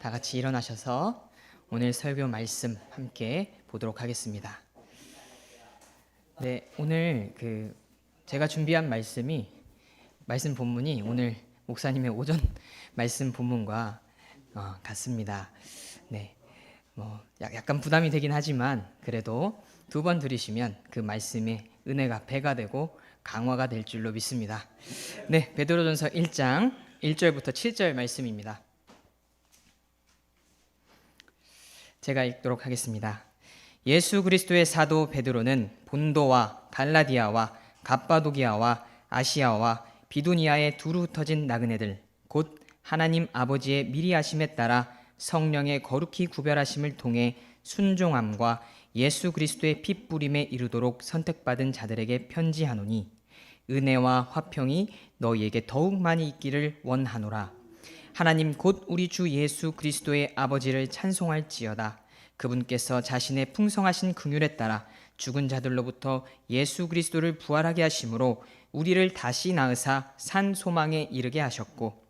다 같이 일어나셔서 오늘 설교 말씀 함께 보도록 하겠습니다. 네, 오늘 제가 준비한 말씀 본문이 오늘 목사님의 오전 말씀 본문과 같습니다. 네, 약간 부담이 되긴 하지만 그래도 두 번 들으시면 그 말씀의 은혜가 배가 되고 강화가 될 줄로 믿습니다. 네, 베드로전서 1장 1절부터 7절 말씀입니다. 제가 읽도록 하겠습니다. 예수 그리스도의 사도 베드로는 본도와 갈라디아와 갑바도기아와 아시아와 비두니아에 두루 흩어진 나그네들 곧 하나님 아버지의 미리 하심에 따라 성령의 거룩히 구별하심을 통해 순종함과 예수 그리스도의 피 뿌림에 이르도록 선택받은 자들에게 편지하노니 은혜와 화평이 너희에게 더욱 많이 있기를 원하노라. 하나님 곧 우리 주 예수 그리스도의 아버지를 찬송할지어다. 그분께서 자신의 풍성하신 긍휼에 따라 죽은 자들로부터 예수 그리스도를 부활하게 하심으로 우리를 다시 낳으사 산 소망에 이르게 하셨고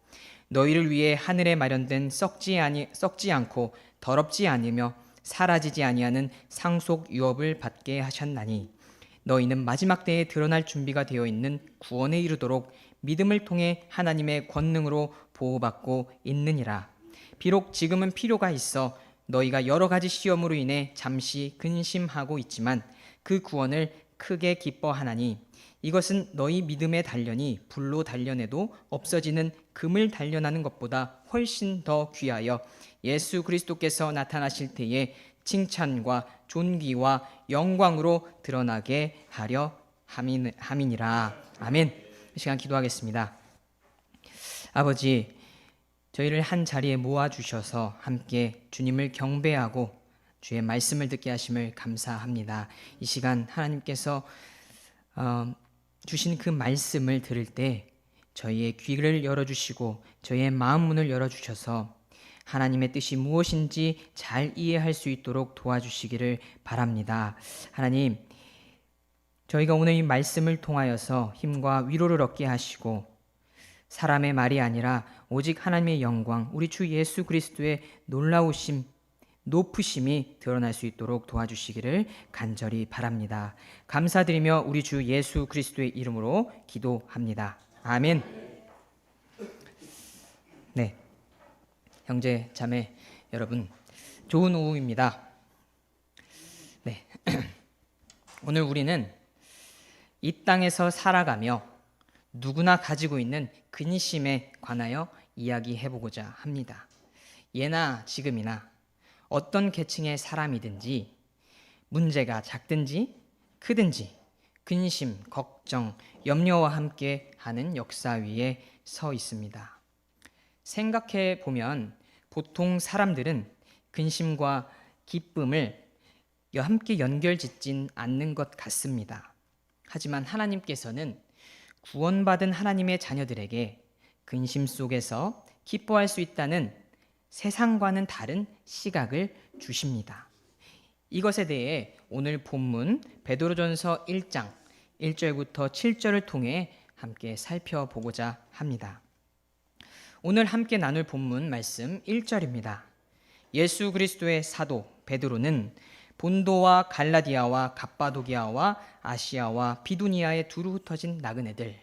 너희를 위해 하늘에 마련된 썩지 않고 더럽지 않으며 사라지지 아니하는 상속 유업을 받게 하셨나니 너희는 마지막 때에 드러날 준비가 되어 있는 구원에 이르도록 믿음을 통해 하나님의 권능으로 보호받고 있느니라. 비록 지금은 필요가 있어 너희가 여러 가지 시험으로 인해 잠시 근심하고 있지만 그 구원을 크게 기뻐하나니 이것은 너희 믿음의 단련이 불로 단련해도 없어지는 금을 단련하는 것보다 훨씬 더 귀하여 예수 그리스도께서 나타나실 때에 칭찬과 존귀와 영광으로 드러나게 하려 함이니라. 아멘. 이 시간 기도하겠습니다. 아버지, 저희를 한 자리에 모아주셔서 함께 주님을 경배하고 주의 말씀을 듣게 하심을 감사합니다. 이 시간 하나님께서 주신 그 말씀을 들을 때 저희의 귀를 열어주시고 저희의 마음 문을 열어주셔서 하나님의 뜻이 무엇인지 잘 이해할 수 있도록 도와주시기를 바랍니다. 하나님, 저희가 오늘 이 말씀을 통하여서 힘과 위로를 얻게 하시고 사람의 말이 아니라 오직 하나님의 영광, 우리 주 예수 그리스도의 놀라우심, 높으심이 드러날 수 있도록 도와주시기를 간절히 바랍니다. 감사드리며 우리 주 예수 그리스도의 이름으로 기도합니다. 아멘. 네, 형제 자매 여러분, 좋은 오후입니다. 네, 오늘 우리는 이 땅에서 살아가며 누구나 가지고 있는 근심에 관하여 이야기해보고자 합니다. 예나 지금이나 어떤 계층의 사람이든지 문제가 작든지 크든지 근심, 걱정, 염려와 함께 하는 역사 위에 서 있습니다. 생각해 보면 보통 사람들은 근심과 기쁨을 함께 연결짓진 않는 것 같습니다. 하지만 하나님께서는 구원받은 하나님의 자녀들에게 근심 속에서 기뻐할 수 있다는 세상과는 다른 시각을 주십니다. 이것에 대해 오늘 본문 베드로전서 1장 1절부터 7절을 통해 함께 살펴보고자 합니다. 오늘 함께 나눌 본문 말씀 1절입니다. 예수 그리스도의 사도 베드로는 본도와 갈라디아와 갑바도기아와 아시아와 비두니아에 두루 흩어진 나그네들,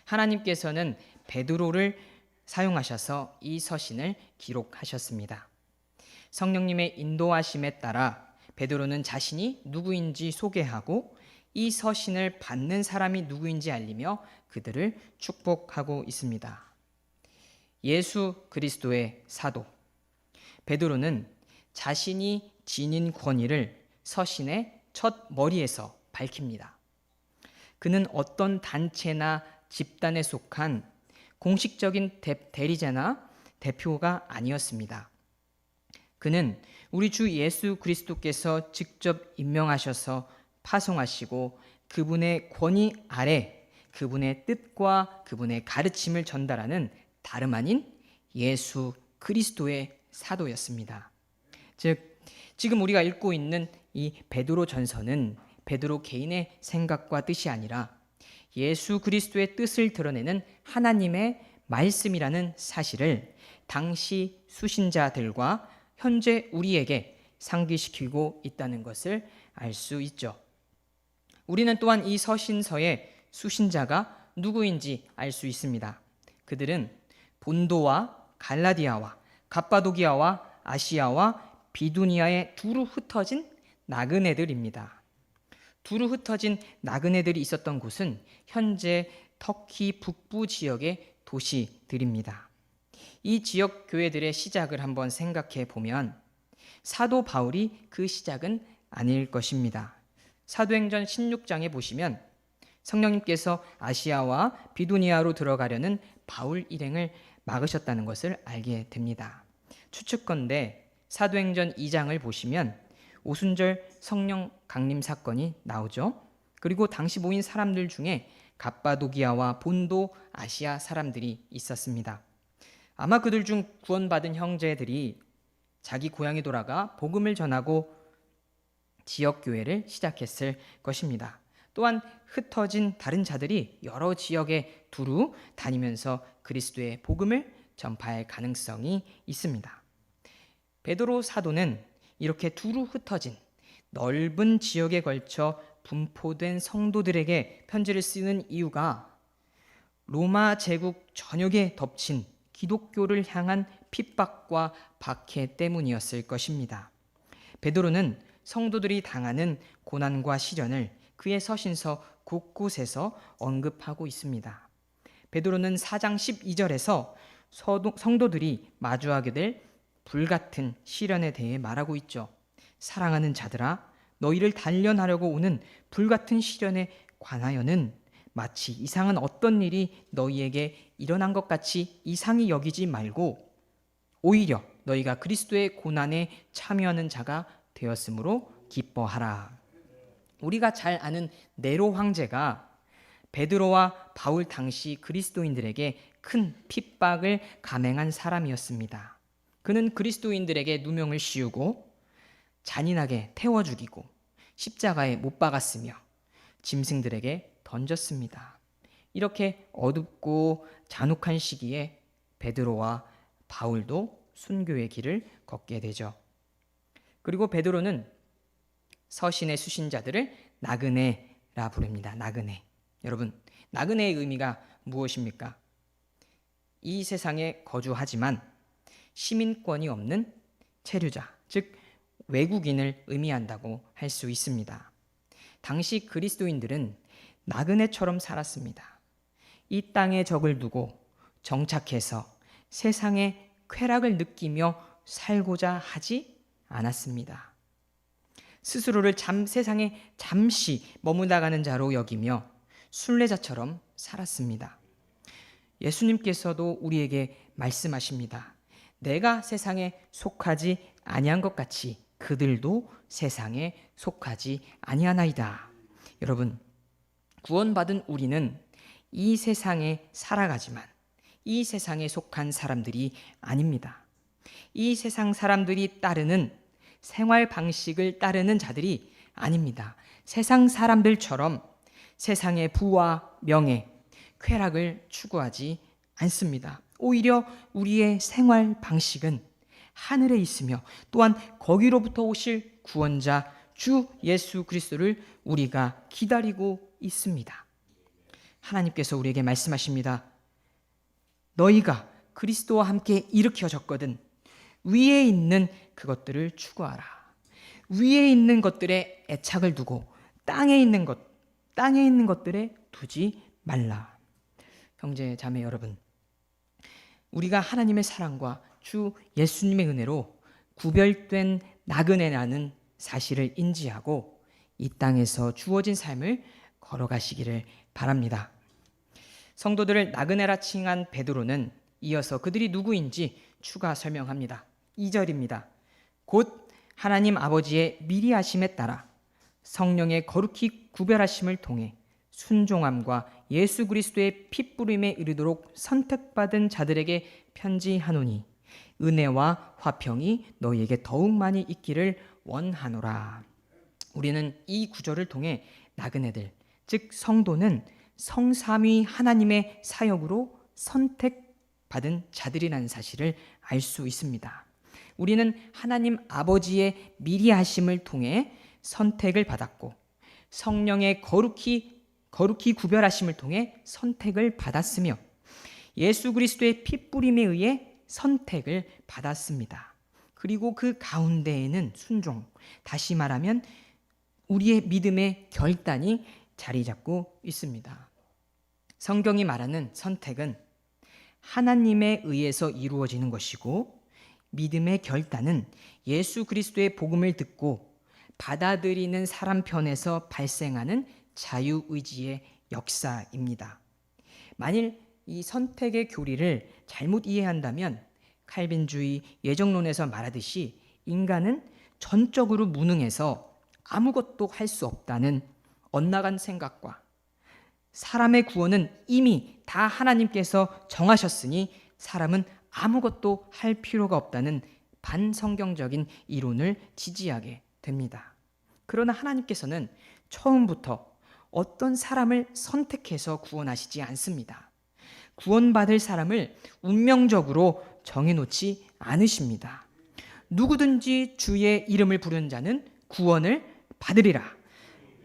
하나님께서는 베드로를 사용하셔서 이 서신을 기록하셨습니다. 성령님의 인도하심에 따라 베드로는 자신이 누구인지 소개하고 이 서신을 받는 사람이 누구인지 알리며 그들을 축복하고 있습니다. 예수 그리스도의 사도 베드로는 자신이 지닌 권위를 서신의 첫 머리에서 밝힙니다. 그는 어떤 단체나 집단에 속한 공식적인 대리자나 대표가 아니었습니다. 그는 우리 주 예수 그리스도께서 직접 임명하셔서 파송하시고 그분의 권위 아래 그분의 뜻과 그분의 가르침을 전달하는 다름 아닌 예수 그리스도의 사도였습니다. 즉 지금 우리가 읽고 있는 이 베드로 전서는 베드로 개인의 생각과 뜻이 아니라 예수 그리스도의 뜻을 드러내는 하나님의 말씀이라는 사실을 당시 수신자들과 현재 우리에게 상기시키고 있다는 것을 알 수 있죠. 우리는 또한 이 서신서의 수신자가 누구인지 알 수 있습니다. 그들은 본도와 갈라디아와 갑바도기아와 아시아와 비두니아에 두루 흩어진 나그네들입니다. 두루 흩어진 나그네들이 있었던 곳은 현재 터키 북부 지역의 도시들입니다. 이 지역 교회들의 시작을 한번 생각해 보면 사도 바울이 그 시작은 아닐 것입니다. 사도행전 16장에 보시면 성령님께서 아시아와 비두니아로 들어가려는 바울 일행을 막으셨다는 것을 알게 됩니다. 추측컨대 사도행전 2장을 보시면 오순절 성령 강림 사건이 나오죠. 그리고 당시 모인 사람들 중에 갑바도기아와 본도, 아시아 사람들이 있었습니다. 아마 그들 중 구원받은 형제들이 자기 고향에 돌아가 복음을 전하고 지역 교회를 시작했을 것입니다. 또한 흩어진 다른 자들이 여러 지역에 두루 다니면서 그리스도의 복음을 전파할 가능성이 있습니다. 베드로 사도는 이렇게 두루 흩어진 넓은 지역에 걸쳐 분포된 성도들에게 편지를 쓰는 이유가 로마 제국 전역에 덮친 기독교를 향한 핍박과 박해 때문이었을 것입니다. 베드로는 성도들이 당하는 고난과 시련을 그의 서신서 곳곳에서 언급하고 있습니다. 베드로는 4장 12절에서 성도들이 마주하게 될 불같은 시련에 대해 말하고 있죠. 사랑하는 자들아, 너희를 단련하려고 오는 불같은 시련에 관하여는 마치 이상한 어떤 일이 너희에게 일어난 것 같이 이상히 여기지 말고 오히려 너희가 그리스도의 고난에 참여하는 자가 되었으므로 기뻐하라. 우리가 잘 아는 네로 황제가 베드로와 바울 당시 그리스도인들에게 큰 핍박을 감행한 사람이었습니다. 그는 그리스도인들에게 누명을 씌우고 잔인하게 태워 죽이고 십자가에 못 박았으며 짐승들에게 던졌습니다. 이렇게 어둡고 잔혹한 시기에 베드로와 바울도 순교의 길을 걷게 되죠. 그리고 베드로는 서신의 수신자들을 나그네라 부릅니다. 나그네. 여러분, 나그네의 의미가 무엇입니까? 이 세상에 거주하지만 시민권이 없는 체류자, 즉 외국인을 의미한다고 할 수 있습니다. 당시 그리스도인들은 나그네처럼 살았습니다. 이 땅에 적을 두고 정착해서 세상의 쾌락을 느끼며 살고자 하지 않았습니다. 스스로를 세상에 잠시 머무다가는 자로 여기며 순례자처럼 살았습니다. 예수님께서도 우리에게 말씀하십니다. 내가 세상에 속하지 아니한 것 같이 그들도 세상에 속하지 아니하나이다. 여러분, 구원받은 우리는 이 세상에 살아가지만 이 세상에 속한 사람들이 아닙니다. 이 세상 사람들이 따르는 생활 방식을 따르는 자들이 아닙니다. 세상 사람들처럼 세상의 부와 명예, 쾌락을 추구하지 않습니다. 오히려 우리의 생활 방식은 하늘에 있으며 또한 거기로부터 오실 구원자 주 예수 그리스도를 우리가 기다리고 있습니다. 하나님께서 우리에게 말씀하십니다. 너희가 그리스도와 함께 일으켜졌거든 위에 있는 그것들을 추구하라. 위에 있는 것들에 애착을 두고 땅에 있는 것들에 두지 말라. 형제 자매 여러분, 우리가 하나님의 사랑과 주 예수님의 은혜로 구별된 나그네라는 사실을 인지하고 이 땅에서 주어진 삶을 걸어가시기를 바랍니다. 성도들을 나그네라 칭한 베드로는 이어서 그들이 누구인지 추가 설명합니다. 2절입니다. 곧 하나님 아버지의 미리 하심에 따라 성령의 거룩히 구별하심을 통해 순종함과 예수 그리스도의 핏부림에 이르도록 선택받은 자들에게 편지하노니 은혜와 화평이 너희에게 더욱 많이 있기를 원하노라. 우리는 이 구절을 통해 나그네들, 즉 성도는 성삼위 하나님의 사역으로 받은 자들이라는 사실을 알 수 있습니다. 우리는 하나님 아버지의 미리 하심을 통해 선택을 받았고 성령의 거룩히 구별하심을 통해 선택을 받았으며 예수 그리스도의 피뿌림에 의해 선택을 받았습니다. 그리고 그 가운데에는 순종, 다시 말하면 우리의 믿음의 결단이 자리 잡고 있습니다. 성경이 말하는 선택은 하나님에 의해서 이루어지는 것이고 믿음의 결단은 예수 그리스도의 복음을 듣고 받아들이는 사람 편에서 발생하는 자유의지의 역사입니다. 만일 이 선택의 교리를 잘못 이해한다면 칼빈주의 예정론에서 말하듯이 인간은 전적으로 무능해서 아무것도 할 수 없다는 엇나간 생각과 사람의 구원은 이미 다 하나님께서 정하셨으니 사람은 아무것도 할 필요가 없다는 반성경적인 이론을 지지하게 됩니다. 그러나 하나님께서는 처음부터 어떤 사람을 선택해서 구원하시지 않습니다. 구원받을 사람을 운명적으로 정해놓지 않으십니다. 누구든지 주의 이름을 부르는 자는 구원을 받으리라.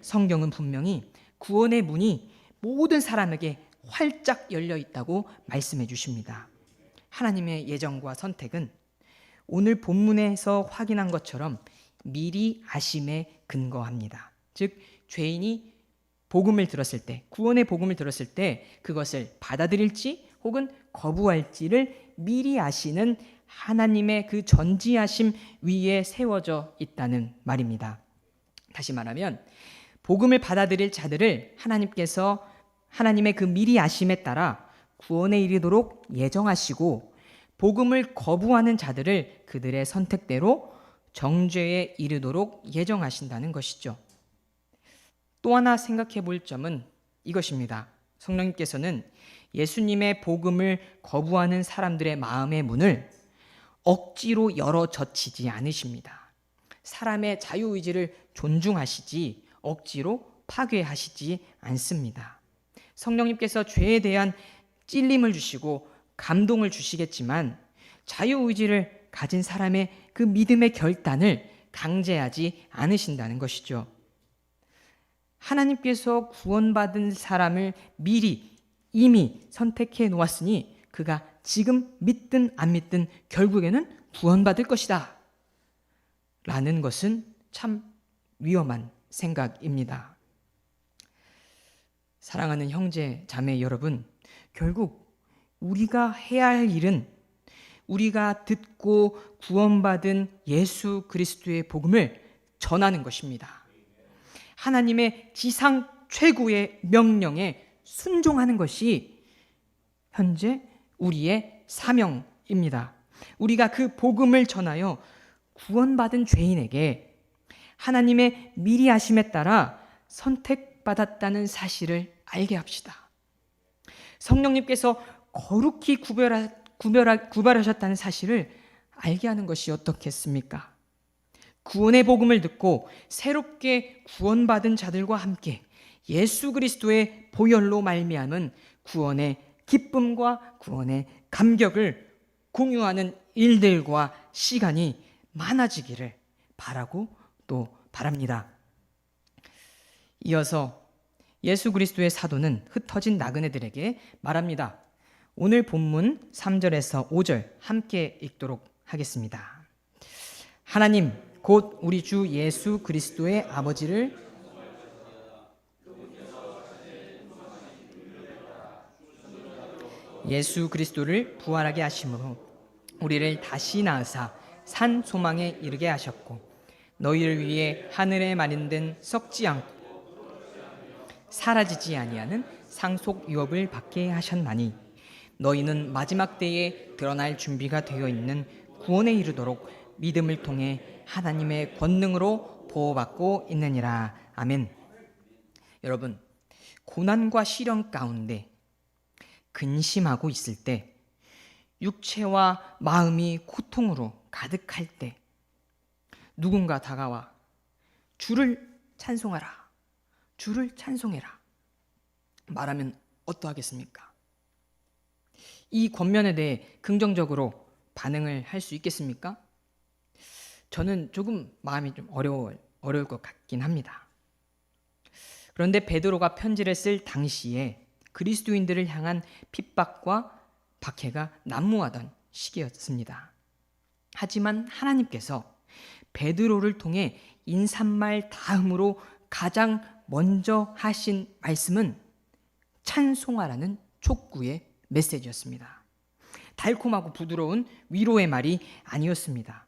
성경은 분명히 구원의 문이 모든 사람에게 활짝 열려 있다고 말씀해 주십니다. 하나님의 예정과 선택은 오늘 본문에서 확인한 것처럼 미리 아심에 근거합니다. 즉 죄인이 복음을 들었을 때, 구원의 복음을 들었을 때 그것을 받아들일지 혹은 거부할지를 미리 아시는 하나님의 그 전지하심 위에 세워져 있다는 말입니다. 다시 말하면 복음을 받아들일 자들을 하나님께서 하나님의 그 미리 아심에 따라 구원에 이르도록 예정하시고 복음을 거부하는 자들을 그들의 선택대로 정죄에 이르도록 예정하신다는 것이죠. 또 하나 생각해 볼 점은 이것입니다. 성령님께서는 예수님의 복음을 거부하는 사람들의 마음의 문을 억지로 열어 젖히지 않으십니다. 사람의 자유의지를 존중하시지 억지로 파괴하시지 않습니다. 성령님께서 죄에 대한 찔림을 주시고 감동을 주시겠지만 자유의지를 가진 사람의 그 믿음의 결단을 강제하지 않으신다는 것이죠. 하나님께서 구원받은 사람을 미리 이미 선택해 놓았으니 그가 지금 믿든 안 믿든 결국에는 구원받을 것이다 라는 것은 참 위험한 생각입니다. 사랑하는 형제 자매 여러분, 결국 우리가 해야 할 일은 우리가 듣고 구원받은 예수 그리스도의 복음을 전하는 것입니다. 하나님의 지상 최고의 명령에 순종하는 것이 현재 우리의 사명입니다. 우리가 그 복음을 전하여 구원받은 죄인에게 하나님의 미리 하심에 따라 선택받았다는 사실을 알게 합시다. 성령님께서 거룩히 구별하셨다는 사실을 알게 하는 것이 어떻겠습니까? 구원의 복음을 듣고 새롭게 구원받은 자들과 함께 예수 그리스도의 보혈로 말미암은 구원의 기쁨과 구원의 감격을 공유하는 일들과 시간이 많아지기를 바라고 또 바랍니다. 이어서 예수 그리스도의 사도는 흩어진 나그네들에게 말합니다. 오늘 본문 3절에서 5절 함께 읽도록 하겠습니다. 하나님 곧 우리 주 예수 그리스도의 아버지를 예수 그리스도를 부활하게 하심으로 우리를 다시 낳으사 산 소망에 이르게 하셨고 너희를 위해 하늘에 마련된 썩지 않고 사라지지 아니하는 상속 유업을 받게 하셨나니 너희는 마지막 때에 드러날 준비가 되어 있는 구원에 이르도록 믿음을 통해 하나님의 권능으로 보호받고 있느니라. 아멘. 여러분, 고난과 시련 가운데 근심하고 있을 때, 육체와 마음이 고통으로 가득할 때 누군가 다가와 주를 찬송하라, 주를 찬송해라 말하면 어떠하겠습니까? 이 권면에 대해 긍정적으로 반응을 할 수 있겠습니까? 저는 조금 마음이 좀 어려울 것 같긴 합니다. 그런데 베드로가 편지를 쓸 당시에 그리스도인들을 향한 핍박과 박해가 난무하던 시기였습니다. 하지만 하나님께서 베드로를 통해 인사말 다음으로 가장 먼저 하신 말씀은 찬송하라는 촉구의 메시지였습니다. 달콤하고 부드러운 위로의 말이 아니었습니다.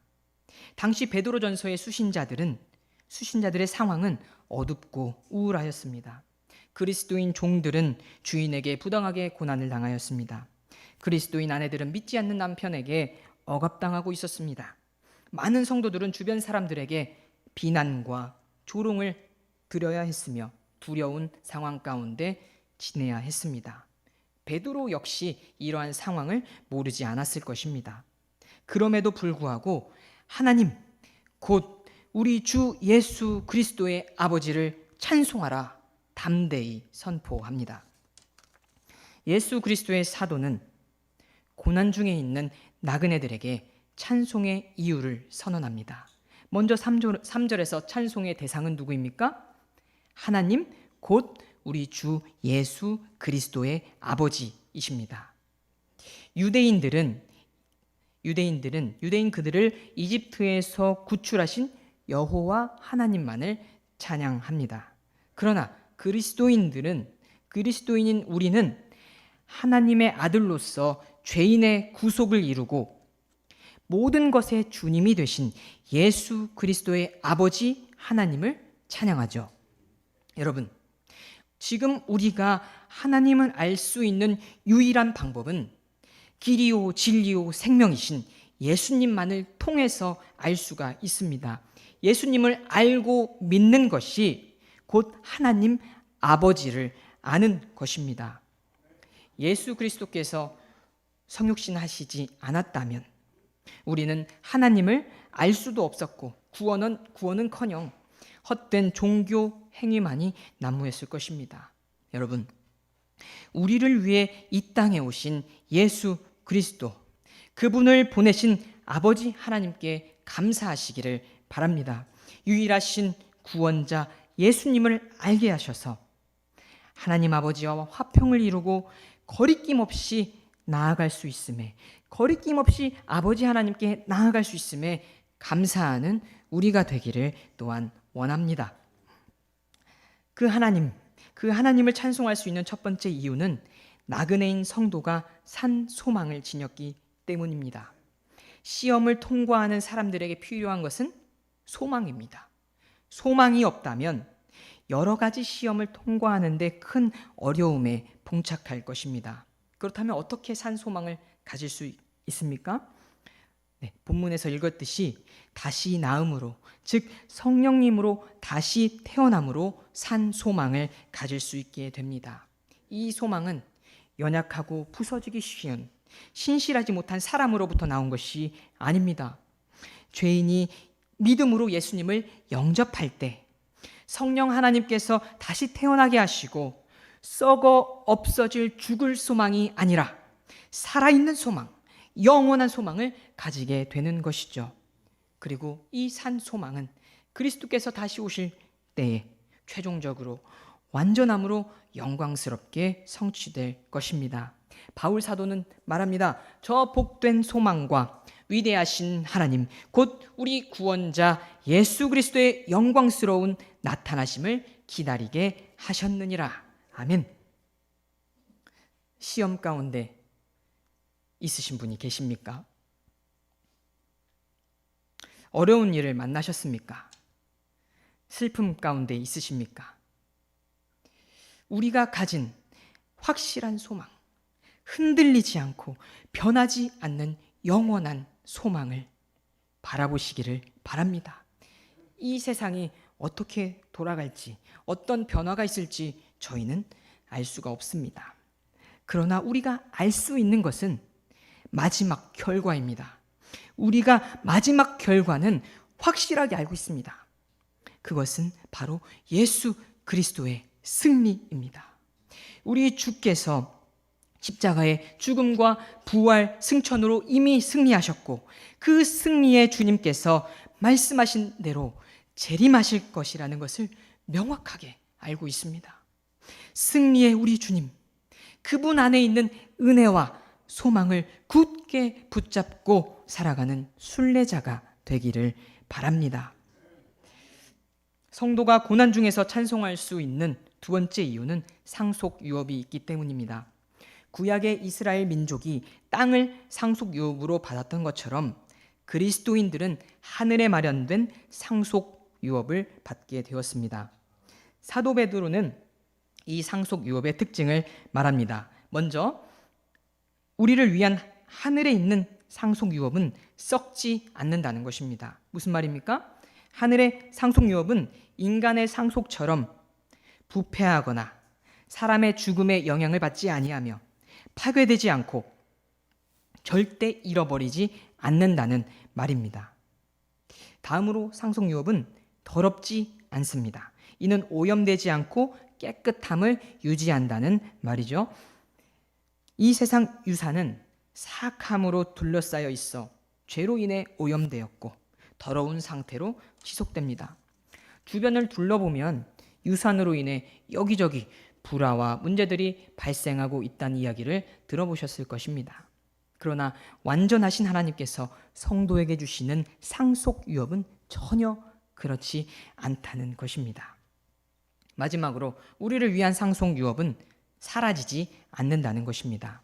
당시 베드로전서의 수신자들의 상황은 어둡고 우울하였습니다. 그리스도인 종들은 주인에게 부당하게 고난을 당하였습니다. 그리스도인 아내들은 믿지 않는 남편에게 억압당하고 있었습니다. 많은 성도들은 주변 사람들에게 비난과 조롱을 드려야 했으며 두려운 상황 가운데 지내야 했습니다. 베드로 역시 이러한 상황을 모르지 않았을 것입니다. 그럼에도 불구하고 하나님, 곧 우리 주 예수 그리스도의 아버지를 찬송하라 담대히 선포합니다. 예수 그리스도의 사도는 고난 중에 있는 나그네들에게 찬송의 이유를 선언합니다. 먼저 3절에서 찬송의 대상은 누구입니까? 하나님, 곧 우리 주 예수 그리스도의 아버지이십니다. 유대인 그들을 이집트에서 구출하신 여호와 하나님만을 찬양합니다. 그러나 그리스도인인 우리는 하나님의 아들로서 죄인의 구속을 이루고 모든 것의 주님이 되신 예수 그리스도의 아버지 하나님을 찬양하죠. 여러분, 지금 우리가 하나님을 알 수 있는 유일한 방법은 길이요 진리요 생명이신 예수님만을 통해서 알 수가 있습니다. 예수님을 알고 믿는 것이 곧 하나님 아버지를 아는 것입니다. 예수 그리스도께서 성육신 하시지 않았다면 우리는 하나님을 알 수도 없었고 구원은커녕 헛된 종교 행위만이 난무했을 것입니다. 여러분, 우리를 위해 이 땅에 오신 예수 그리스도, 그분을 보내신 아버지 하나님께 감사하시기를 바랍니다. 유일하신 구원자 예수님을 알게 하셔서 하나님 아버지와 화평을 이루고 거리낌 없이 나아갈 수 있음에, 거리낌 없이 아버지 하나님께 나아갈 수 있음에 감사하는 우리가 되기를 또한 원합니다. 그 하나님을 찬송할 수 있는 첫 번째 이유는 나그네인 성도가 산 소망을 지녔기 때문입니다. 시험을 통과하는 사람들에게 필요한 것은 소망입니다. 소망이 없다면 여러 가지 시험을 통과하는 데 큰 어려움에 봉착할 것입니다. 그렇다면 어떻게 산 소망을 가질 수 있습니까? 본문에서 읽었듯이 다시 나음으로, 즉 성령님으로 다시 태어남으로 산 소망을 가질 수 있게 됩니다. 이 소망은 연약하고 부서지기 쉬운 신실하지 못한 사람으로부터 나온 것이 아닙니다. 죄인이 믿음으로 예수님을 영접할 때 성령 하나님께서 다시 태어나게 하시고 썩어 없어질 죽을 소망이 아니라 살아있는 소망, 영원한 소망을 가지게 되는 것이죠. 그리고 이 산 소망은 그리스도께서 다시 오실 때에 최종적으로 완전함으로 영광스럽게 성취될 것입니다. 바울 사도는 말합니다. 저 복된 소망과 위대하신 하나님, 곧 우리 구원자 예수 그리스도의 영광스러운 나타나심을 기다리게 하셨느니라. 아멘. 시험 가운데 있으신 분이 계십니까? 어려운 일을 만나셨습니까? 슬픔 가운데 있으십니까? 우리가 가진 확실한 소망, 흔들리지 않고 변하지 않는 영원한 소망을 바라보시기를 바랍니다. 이 세상이 어떻게 돌아갈지, 어떤 변화가 있을지 저희는 알 수가 없습니다. 그러나 우리가 알 수 있는 것은 마지막 결과입니다. 우리가 마지막 결과는 확실하게 알고 있습니다. 그것은 바로 예수 그리스도의 승리입니다. 우리 주께서 십자가의 죽음과 부활, 승천으로 이미 승리하셨고 그 승리의 주님께서 말씀하신 대로 재림하실 것이라는 것을 명확하게 알고 있습니다. 승리의 우리 주님, 그분 안에 있는 은혜와 소망을 굳게 붙잡고 살아가는 순례자가 되기를 바랍니다. 성도가 고난 중에서 찬송할 수 있는 두 번째 이유는 상속 유업이 있기 때문입니다. 구약의 이스라엘 민족이 땅을 상속 유업으로 받았던 것처럼 그리스도인들은 하늘에 마련된 상속 유업을 받게 되었습니다. 사도 베드로는 이 상속 유업의 특징을 말합니다. 먼저 우리를 위한 하늘에 있는 상속 유업은 썩지 않는다는 것입니다. 무슨 말입니까? 하늘의 상속 유업은 인간의 상속처럼 부패하거나 사람의 죽음에 영향을 받지 아니하며 파괴되지 않고 절대 잃어버리지 않는다는 말입니다. 다음으로 상속 유업은 더럽지 않습니다. 이는 오염되지 않고 깨끗함을 유지한다는 말이죠. 이 세상 유산은 사악함으로 둘러싸여 있어 죄로 인해 오염되었고 더러운 상태로 지속됩니다. 주변을 둘러보면 유산으로 인해 여기저기 불화와 문제들이 발생하고 있다는 이야기를 들어보셨을 것입니다. 그러나 완전하신 하나님께서 성도에게 주시는 상속 유업은 전혀 그렇지 않다는 것입니다. 마지막으로 우리를 위한 상속 유업은 사라지지 않는다는 것입니다.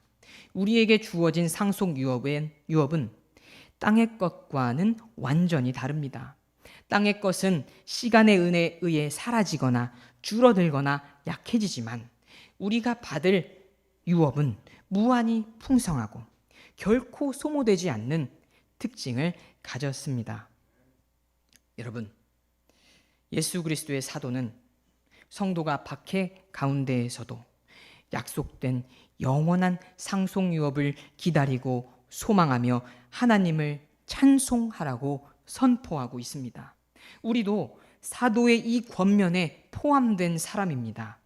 우리에게 주어진 상속 유업은 땅의 것과는 완전히 다릅니다. 땅의 것은 시간의 은혜에 의해 사라지거나 줄어들거나 약해지지만 우리가 받을 유업은 무한히 풍성하고 결코 소모되지 않는 특징을 가졌습니다. 여러분, 예수 그리스도의 사도는 성도가 박해 가운데에서도 약속된 영원한 상속 유업을 기다리고 소망하며 하나님을 찬송하라고 선포하고 있습니다. 우리도 사도의 이 권면에 포함된 사람입니다.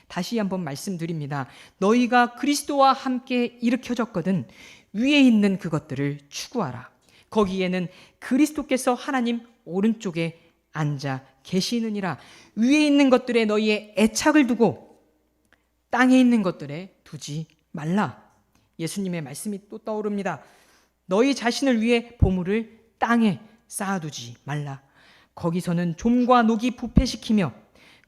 다시 한번 말씀드립니다. 너희가 그리스도와 함께 일으켜졌거든 위에 있는 그것들을 추구하라. 거기에는 그리스도께서 하나님 오른쪽에 앉아 계시느니라. 위에 있는 것들에 너희의 애착을 두고 땅에 있는 것들에 두지 말라. 예수님의 말씀이 또 떠오릅니다. 너희 자신을 위해 보물을 땅에 쌓아두지 말라. 거기서는 좀과 녹이 부패시키며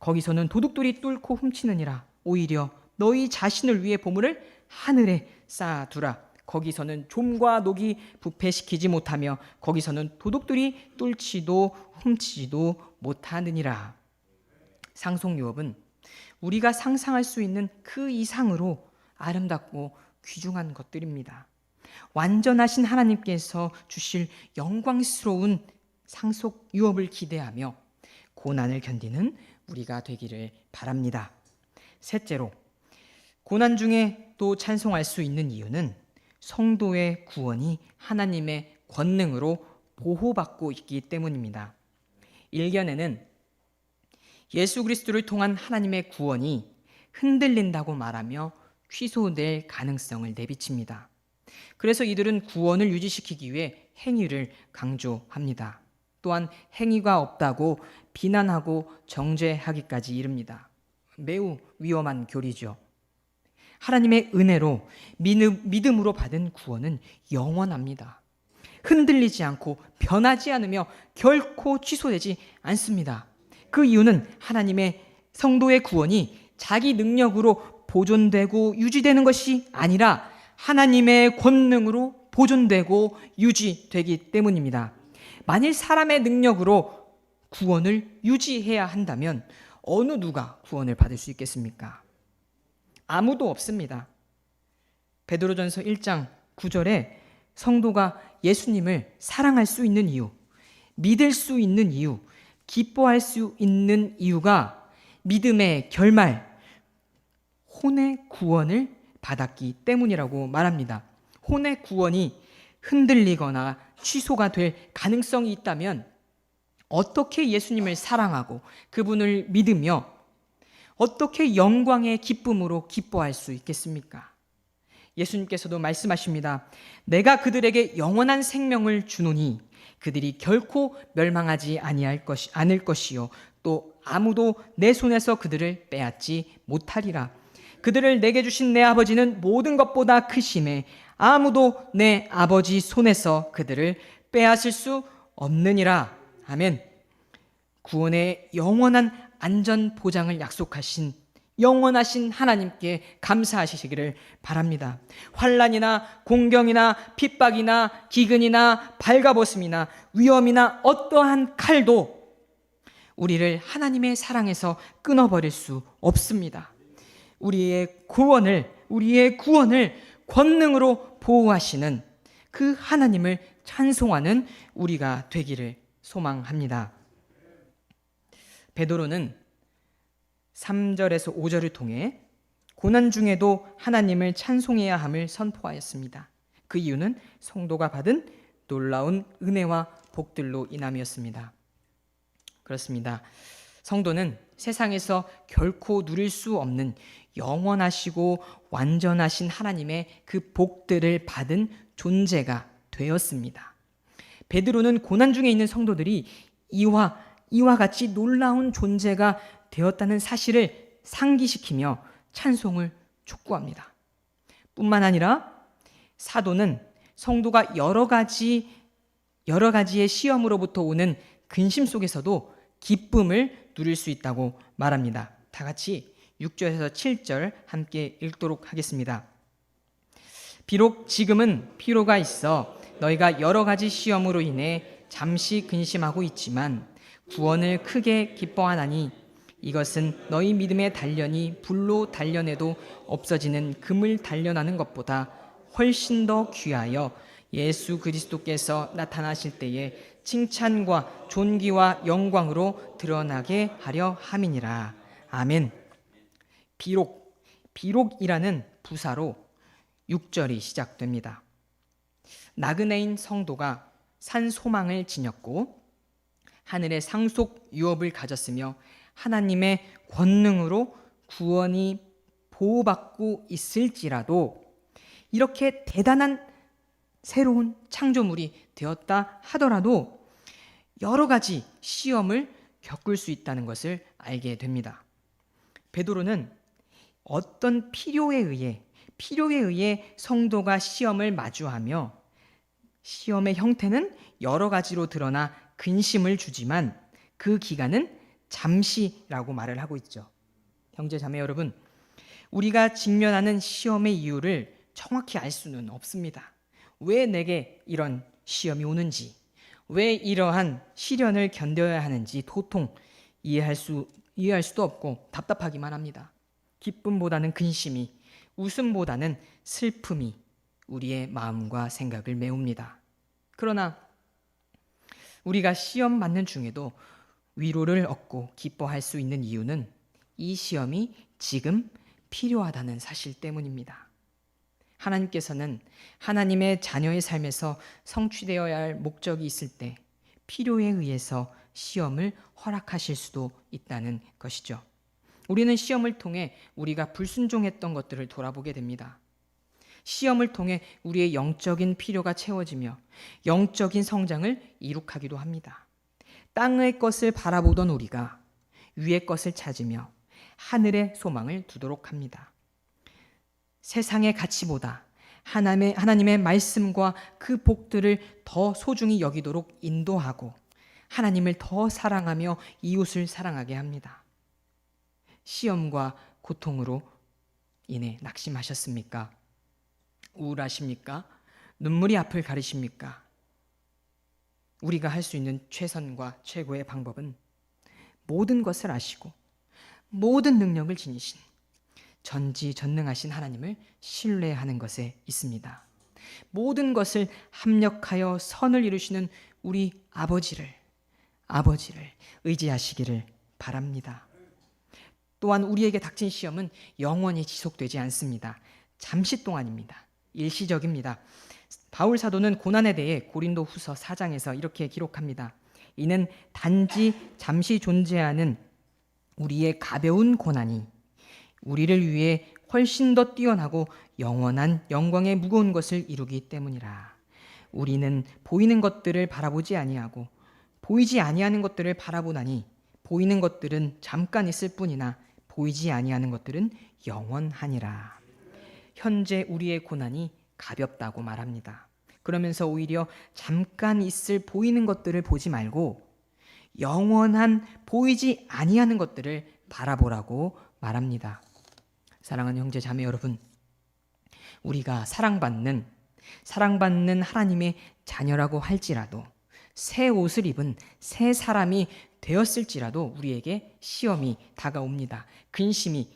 거기서는 도둑들이 뚫고 훔치느니라. 오히려 너희 자신을 위해 보물을 하늘에 쌓아두라. 거기서는 좀과 녹이 부패시키지 못하며 거기서는 도둑들이 뚫지도 훔치지도 못하느니라. 상속 유업은 우리가 상상할 수 있는 그 이상으로 아름답고 귀중한 것들입니다. 완전하신 하나님께서 주실 영광스러운 상속 유업을 기대하며 고난을 견디는 우리가 되기를 바랍니다. 셋째로, 고난 중에 또 찬송할 수 있는 이유는 성도의 구원이 하나님의 권능으로 보호받고 있기 때문입니다. 일견에는 예수 그리스도를 통한 하나님의 구원이 흔들린다고 말하며 취소될 가능성을 내비칩니다. 그래서 이들은 구원을 유지시키기 위해 행위를 강조합니다. 또한 행위가 없다고 비난하고 정죄하기까지 이릅니다. 매우 위험한 교리죠. 하나님의 은혜로 믿음으로 받은 구원은 영원합니다. 흔들리지 않고 변하지 않으며 결코 취소되지 않습니다. 그 이유는 하나님의 성도의 구원이 자기 능력으로 보존되고 유지되는 것이 아니라 하나님의 권능으로 보존되고 유지되기 때문입니다. 만일 사람의 능력으로 구원을 유지해야 한다면 어느 누가 구원을 받을 수 있겠습니까? 아무도 없습니다. 베드로전서 1장 9절에 성도가 예수님을 사랑할 수 있는 이유, 믿을 수 있는 이유, 기뻐할 수 있는 이유가 믿음의 결말, 혼의 구원을 받았기 때문이라고 말합니다. 혼의 구원이 흔들리거나 취소가 될 가능성이 있다면 어떻게 예수님을 사랑하고 그분을 믿으며 어떻게 영광의 기쁨으로 기뻐할 수 있겠습니까? 예수님께서도 말씀하십니다. 내가 그들에게 영원한 생명을 주노니 그들이 결코 멸망하지 않을 것이요 또 아무도 내 손에서 그들을 빼앗지 못하리라. 그들을 내게 주신 내 아버지는 모든 것보다 크심에 아무도 내 아버지 손에서 그들을 빼앗을 수 없느니라. 아멘. 구원의 영원한 안전 보장을 약속하신 영원하신 하나님께 감사하시기를 바랍니다. 환난이나 공경이나 핍박이나 기근이나 발가벗음이나 위험이나 어떠한 칼도 우리를 하나님의 사랑에서 끊어버릴 수 없습니다. 우리의 구원을 권능으로 보호하시는 그 하나님을 찬송하는 우리가 되기를 소망합니다. 베드로는 3절에서 5절을 통해 고난 중에도 하나님을 찬송해야 함을 선포하였습니다. 그 이유는 성도가 받은 놀라운 은혜와 복들로 인함이었습니다. 그렇습니다. 성도는 세상에서 결코 누릴 수 없는 영원하시고 완전하신 하나님의 그 복들을 받은 존재가 되었습니다. 베드로는 고난 중에 있는 성도들이 이와 같이 놀라운 존재가 되었다는 사실을 상기시키며 찬송을 촉구합니다. 뿐만 아니라 사도는 성도가 여러 가지의 시험으로부터 오는 근심 속에서도 기쁨을 누릴 수 있다고 말합니다. 다 같이 6절에서 7절 함께 읽도록 하겠습니다. 비록 지금은 피로가 있어 너희가 여러 가지 시험으로 인해 잠시 근심하고 있지만 구원을 크게 기뻐하나니 이것은 너희 믿음의 단련이 불로 단련해도 없어지는 금을 단련하는 것보다 훨씬 더 귀하여 예수 그리스도께서 나타나실 때에 칭찬과 존귀와 영광으로 드러나게 하려 함이니라. 아멘. 비록이라는 부사로 6절이 시작됩니다. 나그네인 성도가 산 소망을 지녔고 하늘의 상속 유업을 가졌으며 하나님의 권능으로 구원이 보호받고 있을지라도 이렇게 대단한 새로운 창조물이 되었다 하더라도 여러 가지 시험을 겪을 수 있다는 것을 알게 됩니다. 베드로는 어떤 필요에 의해 성도가 시험을 마주하며 시험의 형태는 여러 가지로 드러나 근심을 주지만 그 기간은 잠시라고 말을 하고 있죠. 형제 자매 여러분, 우리가 직면하는 시험의 이유를 정확히 알 수는 없습니다. 왜 내게 이런 시험이 오는지, 왜 이러한 시련을 견뎌야 하는지 도통 이해할 수도 없고 답답하기만 합니다. 기쁨보다는 근심이, 웃음보다는 슬픔이 우리의 마음과 생각을 메웁니다. 그러나 우리가 시험 맞는 중에도 위로를 얻고 기뻐할 수 있는 이유는 이 시험이 지금 필요하다는 사실 때문입니다. 하나님께서는 하나님의 자녀의 삶에서 성취되어야 할 목적이 있을 때 필요에 의해서 시험을 허락하실 수도 있다는 것이죠. 우리는 시험을 통해 우리가 불순종했던 것들을 돌아보게 됩니다. 시험을 통해 우리의 영적인 필요가 채워지며 영적인 성장을 이룩하기도 합니다. 땅의 것을 바라보던 우리가 위의 것을 찾으며 하늘의 소망을 두도록 합니다. 세상의 가치보다 하나님의 말씀과 그 복들을 더 소중히 여기도록 인도하고 하나님을 더 사랑하며 이웃을 사랑하게 합니다. 시험과 고통으로 인해 낙심하셨습니까? 우울하십니까? 눈물이 앞을 가리십니까? 우리가 할 수 있는 최선과 최고의 방법은 모든 것을 아시고 모든 능력을 지니신 전지전능하신 하나님을 신뢰하는 것에 있습니다. 모든 것을 합력하여 선을 이루시는 우리 아버지를 의지하시기를 바랍니다. 또한 우리에게 닥친 시험은 영원히 지속되지 않습니다. 잠시 동안입니다. 일시적입니다. 바울 사도는 고난에 대해 고린도 후서 4장에서 이렇게 기록합니다. 이는 단지 잠시 존재하는 우리의 가벼운 고난이 우리를 위해 훨씬 더 뛰어나고 영원한 영광의 무거운 것을 이루기 때문이라. 우리는 보이는 것들을 바라보지 아니하고 보이지 아니하는 것들을 바라보나니 보이는 것들은 잠깐 있을 뿐이나 보이지 아니하는 것들은 영원하니라. 현재 우리의 고난이 가볍다고 말합니다. 그러면서 오히려 잠깐 있을 보이는 것들을 보지 말고 영원한 보이지 아니하는 것들을 바라보라고 말합니다. 사랑하는 형제 자매 여러분, 우리가 사랑받는 하나님의 자녀라고 할지라도 새 옷을 입은 새 사람이 되었을지라도 우리에게 시험이 다가옵니다. 근심이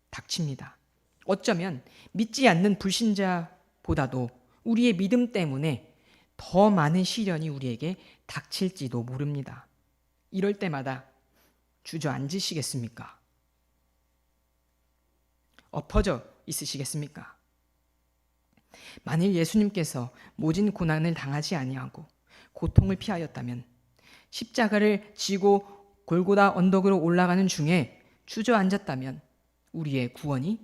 닥칩니다. 어쩌면 믿지 않는 불신자보다도 우리의 믿음 때문에 더 많은 시련이 우리에게 닥칠지도 모릅니다. 이럴 때마다 주저앉으시겠습니까? 엎어져 있으시겠습니까? 만일 예수님께서 모진 고난을 당하지 아니하고 고통을 피하였다면 십자가를 지고 골고다 언덕으로 올라가는 중에 주저앉았다면 우리의 구원이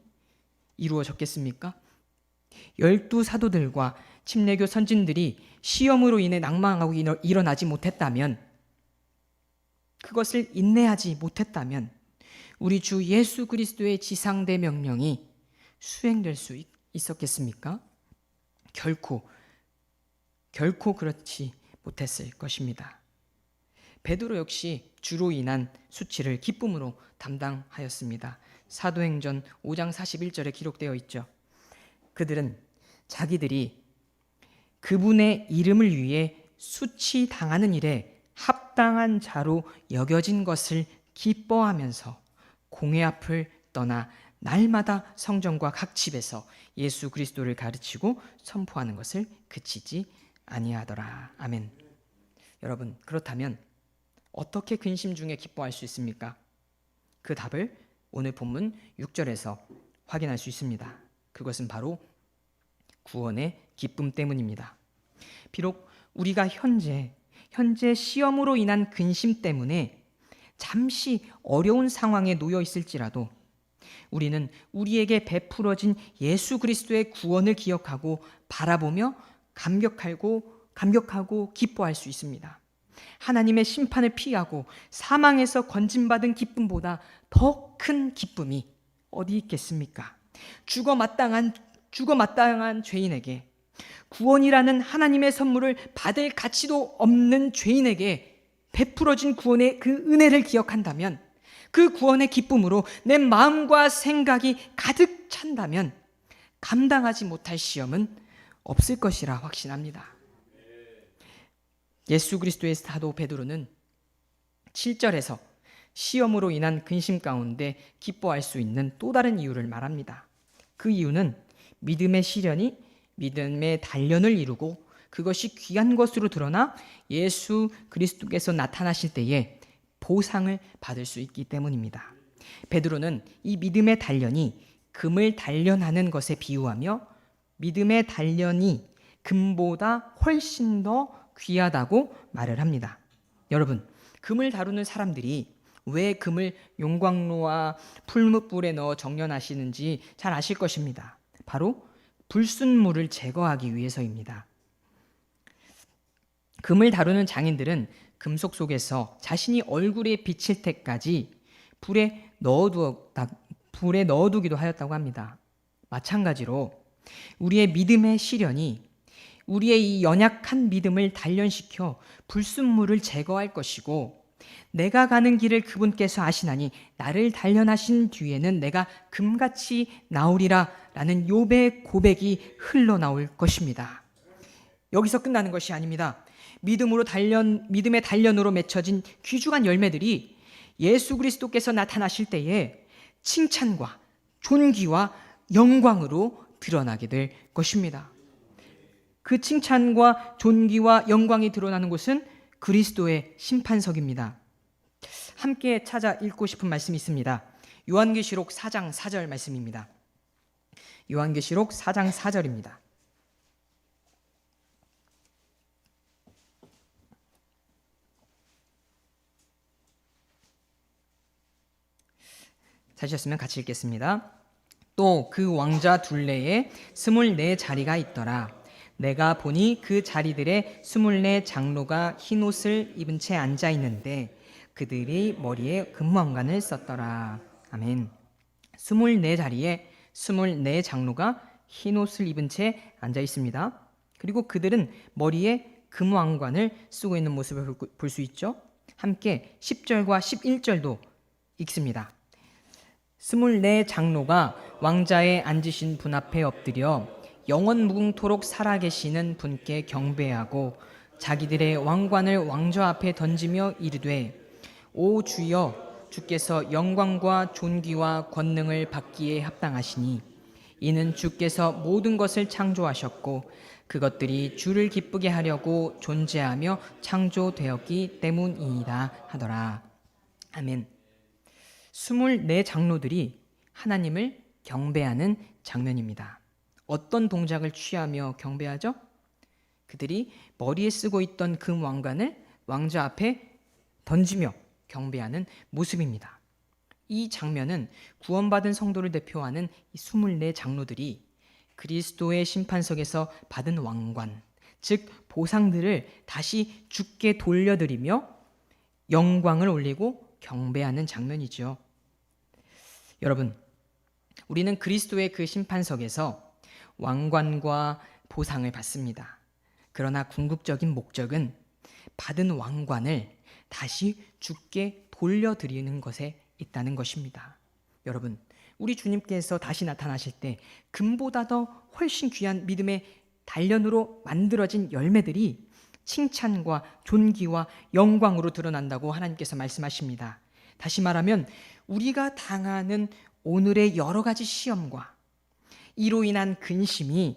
이루어졌겠습니까? 12 사도들과 침례교 선진들이 시험으로 인해 낭망하고 일어나지 못했다면, 그것을 인내하지 못했다면 우리 주 예수 그리스도의 지상대 명령이 수행될 수 있었겠습니까? 결코 그렇지 못했을 것입니다. 베드로 역시 주로 인한 수치를 기쁨으로 담당하였습니다. 사도행전 5장 41절에 기록되어 있죠. 그들은 자기들이 그분의 이름을 위해 수치당하는 일에 합당한 자로 여겨진 것을 기뻐하면서 공회 앞을 떠나 날마다 성전과 각 집에서 예수 그리스도를 가르치고 선포하는 것을 그치지 아니하더라. 아멘. 여러분, 그렇다면 어떻게 근심 중에 기뻐할 수 있습니까? 그 답을 오늘 본문 6절에서 확인할 수 있습니다. 그것은 바로 구원의 기쁨 때문입니다. 비록 우리가 현재 시험으로 인한 근심 때문에 잠시 어려운 상황에 놓여 있을지라도 우리는 우리에게 베풀어진 예수 그리스도의 구원을 기억하고 바라보며 감격하고 기뻐할 수 있습니다. 하나님의 심판을 피하고 사망에서 건짐받은 기쁨보다 더 큰 기쁨이 어디 있겠습니까? 죽어 마땅한 죄인에게, 구원이라는 하나님의 선물을 받을 가치도 없는 죄인에게 베풀어진 구원의 그 은혜를 기억한다면, 그 구원의 기쁨으로 내 마음과 생각이 가득 찬다면 감당하지 못할 시험은 없을 것이라 확신합니다. 예수 그리스도의 사도 베드로는 7절에서 시험으로 인한 근심 가운데 기뻐할 수 있는 또 다른 이유를 말합니다. 그 이유는 믿음의 시련이 믿음의 단련을 이루고 그것이 귀한 것으로 드러나 예수 그리스도께서 나타나실 때에 보상을 받을 수 있기 때문입니다. 베드로는 이 믿음의 단련이 금을 단련하는 것에 비유하며 믿음의 단련이 금보다 훨씬 더 귀하다고 말을 합니다. 여러분, 금을 다루는 사람들이 왜 금을 용광로와 풀무불에 넣어 정련하시는지 잘 아실 것입니다. 바로 불순물을 제거하기 위해서입니다. 금을 다루는 장인들은 금속 속에서 자신이 얼굴에 비칠 때까지 불에 넣어두기도 하였다고 합니다. 마찬가지로 우리의 믿음의 시련이 우리의 이 연약한 믿음을 단련시켜 불순물을 제거할 것이고, 내가 가는 길을 그분께서 아시나니 나를 단련하신 뒤에는 내가 금같이 나오리라 라는 욥의 고백이 흘러나올 것입니다. 여기서 끝나는 것이 아닙니다. 믿음의 단련으로 맺혀진 귀중한 열매들이 예수 그리스도께서 나타나실 때에 칭찬과 존귀와 영광으로 드러나게 될 것입니다. 그 칭찬과 존귀와 영광이 드러나는 곳은 그리스도의 심판석입니다. 함께 찾아 읽고 싶은 말씀이 있습니다. 요한계시록 4장 4절 말씀입니다. 요한계시록 4장 4절입니다. 찾으셨으면 같이 읽겠습니다. 또 그 왕자 둘레에 24자리가 있더라. 내가 보니 그 자리들에 24 장로가 흰 옷을 입은 채 앉아 있는데 그들이 머리에 금왕관을 썼더라. 아멘. 24자리에 24 장로가 흰 옷을 입은 채 앉아 있습니다. 그리고 그들은 머리에 금왕관을 쓰고 있는 모습을 볼 수 있죠. 함께 10절과 11절도 읽습니다. 24 장로가 왕자에 앉으신 분 앞에 엎드려 영원 무궁토록 살아계시는 분께 경배하고 자기들의 왕관을 왕좌 앞에 던지며 이르되 오 주여, 주께서 영광과 존귀와 권능을 받기에 합당하시니 이는 주께서 모든 것을 창조하셨고 그것들이 주를 기쁘게 하려고 존재하며 창조되었기 때문이니라 하더라. 아멘. 24 장로들이 하나님을 경배하는 장면입니다. 어떤 동작을 취하며 경배하죠? 그들이 머리에 쓰고 있던 금 왕관을 왕좌 앞에 던지며 경배하는 모습입니다. 이 장면은 구원받은 성도를 대표하는 이 24 장로들이 그리스도의 심판석에서 받은 왕관, 즉 보상들을 다시 주께 돌려드리며 영광을 올리고 경배하는 장면이죠. 여러분, 우리는 그리스도의 그 심판석에서 왕관과 보상을 받습니다. 그러나 궁극적인 목적은 받은 왕관을 다시 주께 돌려드리는 것에 있다는 것입니다. 여러분, 우리 주님께서 다시 나타나실 때 금보다 더 훨씬 귀한 믿음의 단련으로 만들어진 열매들이 칭찬과 존귀와 영광으로 드러난다고 하나님께서 말씀하십니다. 다시 말하면 우리가 당하는 오늘의 여러 가지 시험과 이로 인한 근심이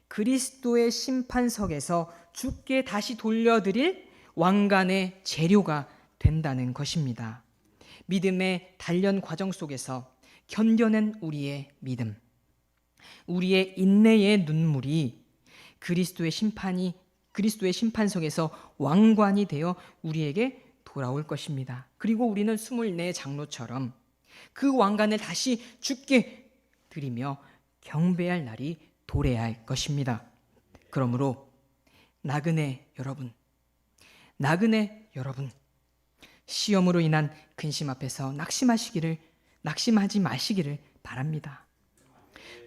그리스도의 심판석에서 주께 다시 돌려드릴 왕관의 재료가 된다는 것입니다. 믿음의 단련 과정 속에서 견뎌낸 우리의 믿음, 우리의 인내의 눈물이 그리스도의 심판석에서 왕관이 되어 우리에게 돌아올 것입니다. 그리고 우리는 24 장로처럼 그 왕관을 다시 주께 드리며 경배할 날이 도래할 것입니다. 그러므로 나그네 여러분, 시험으로 인한 근심 앞에서 낙심하지 마시기를 바랍니다.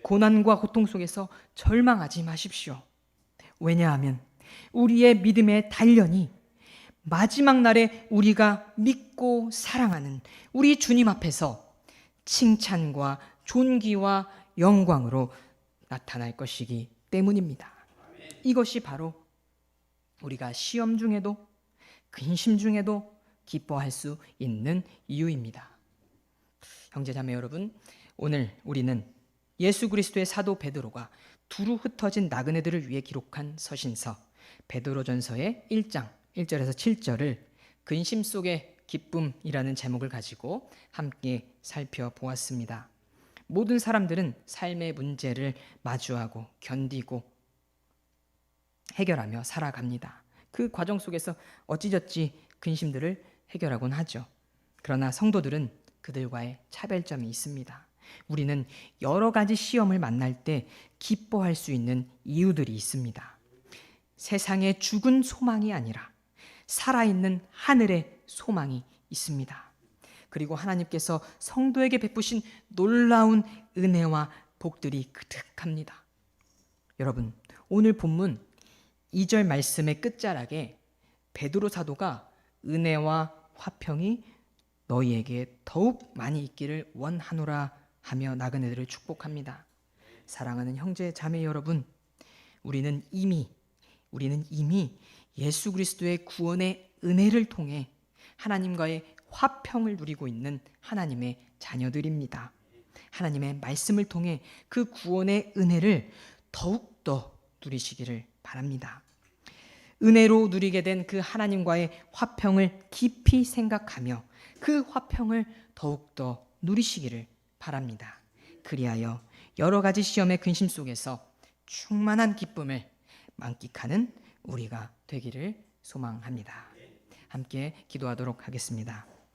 고난과 고통 속에서 절망하지 마십시오. 왜냐하면 우리의 믿음의 단련이 마지막 날에 우리가 믿고 사랑하는 우리 주님 앞에서 칭찬과 존귀와 영광으로 나타날 것이기 때문입니다. 이것이 바로 우리가 시험 중에도 근심 중에도 기뻐할 수 있는 이유입니다. 형제자매 여러분, 오늘 우리는 예수 그리스도의 사도 베드로가 두루 흩어진 나그네들을 위해 기록한 서신서 베드로전서의 1장 1절에서 7절을 근심 속의 기쁨이라는 제목을 가지고 함께 살펴보았습니다. 모든 사람들은 삶의 문제를 마주하고 견디고 해결하며 살아갑니다. 그 과정 속에서 어찌저찌 근심들을 해결하곤 하죠. 그러나 성도들은 그들과의 차별점이 있습니다. 우리는 여러 가지 시험을 만날 때 기뻐할 수 있는 이유들이 있습니다. 세상에 죽은 소망이 아니라 살아있는 하늘의 소망이 있습니다. 그리고 하나님께서 성도에게 베푸신 놀라운 은혜와 복들이 그득합니다. 여러분, 오늘 본문 2절 말씀의 끝자락에 베드로 사도가 은혜와 화평이 너희에게 더욱 많이 있기를 원하노라 하며 나그네들을 축복합니다. 사랑하는 형제 자매 여러분, 우리는 이미 예수 그리스도의 구원의 은혜를 통해 하나님과의 화평을 누리고 있는 하나님의 자녀들입니다. 하나님의 말씀을 통해 그 구원의 은혜를 더욱더 누리시기를 바랍니다. 은혜로 누리게 된 그 하나님과의 화평을 깊이 생각하며 그 화평을 더욱더 누리시기를 바랍니다. 그리하여 여러 가지 시험의 근심 속에서 충만한 기쁨을 만끽하는 우리가 되기를 소망합니다. 함께 기도하도록 하겠습니다.